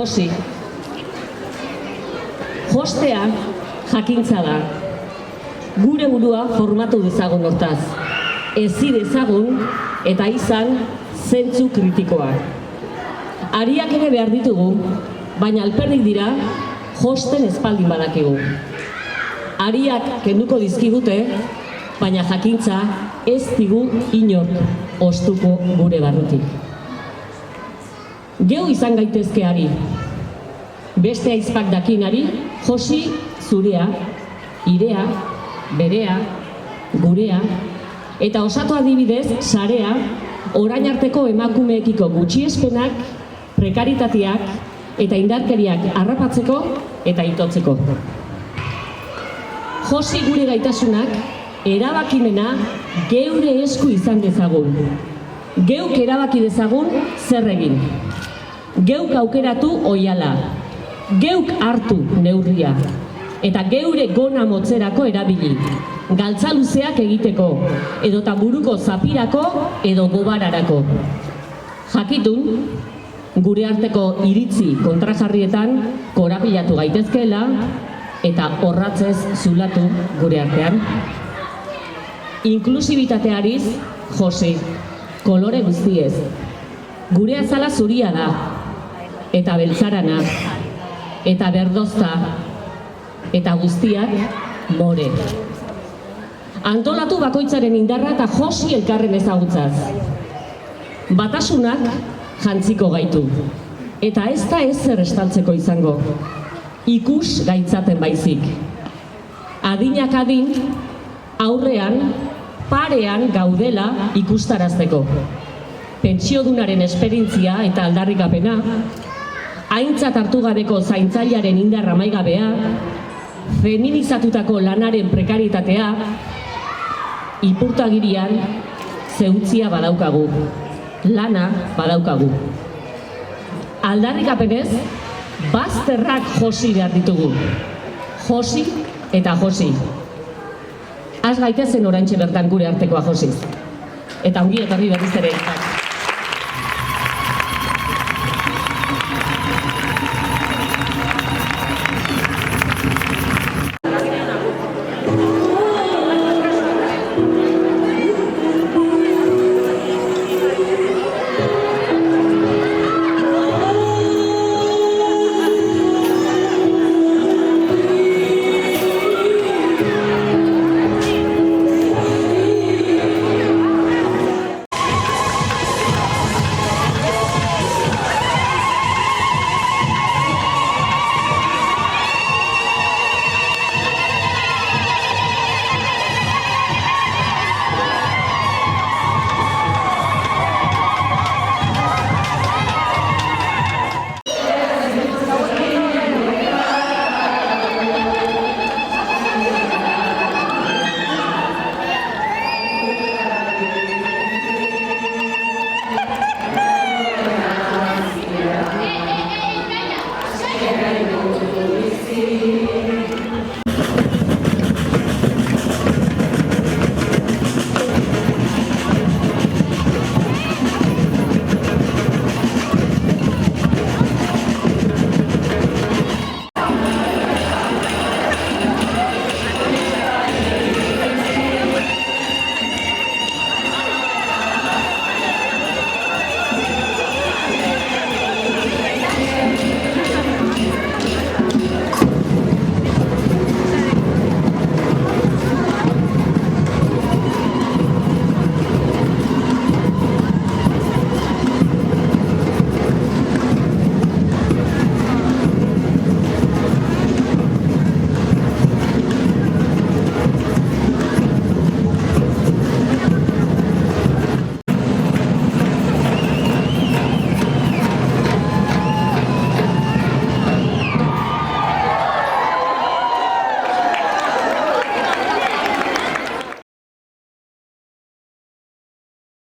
Josi. Jostea jakintza da. Gure burua formatu dezagun hortaz. Ezi dezagun eta izan zentzu kritikoa. Ariak ere behar ditugu, baina alperrik dira josten espaldin badakigu. Ariak kenduko dizkigute, baina jakintza ez digu inork ostuko gure barrutik. Geu izan gaitezke ari. Beste aizpak dakinari, Josi zurea, irea, berea, gurea, eta osatu adibidez, sarea, orain arteko emakumeekiko gutxiespenak, prekaritateak eta indarkeriak harrapatzeko eta itotzeko. Josi gure gaitasunak, erabakimena geure esku izan dezagun. Geuk erabaki dezagun zer egin. Geuk aukeratu oihala. Geuk hartu neurria. Eta geure gona motzerako erabili. Galtza luzeak egiteko, edota buruko zapirako edo gobararako. Jakitun, gure arteko iritzi kontrajarrietan korapilatu gaitezkeela eta horratzez zulatu gure artean. Inklusibitateariz, Josi, kolore guztiez. Gure azala zuria da, eta beltzarana, eta berdozta, eta guztiak more. Antolatu bakoitzaren indarra eta Josi elkarren ezagutzaz. Batasunak jantziko gaitu, eta ez da ezer estaltzeko izango. Ikus gaitzaten baizik. Adinak adin, aurrean, parean gaudela ikustarazteko. Pentsiodunaren esperientzia eta aldarrikapena, aintzat hartu gabeko zaintzailearen indarra maigabea, feminizatutako lanaren prekaritatea, ipurtagirian zeutzia badaukagu, lana badaukagu. Aldarrikapenez, bazterrak Josi behar ditugu. Josi eta Josi. Az gaitezen oraintxe bertan gure artekoa Josiz. Eta ongi etorri berriz ere.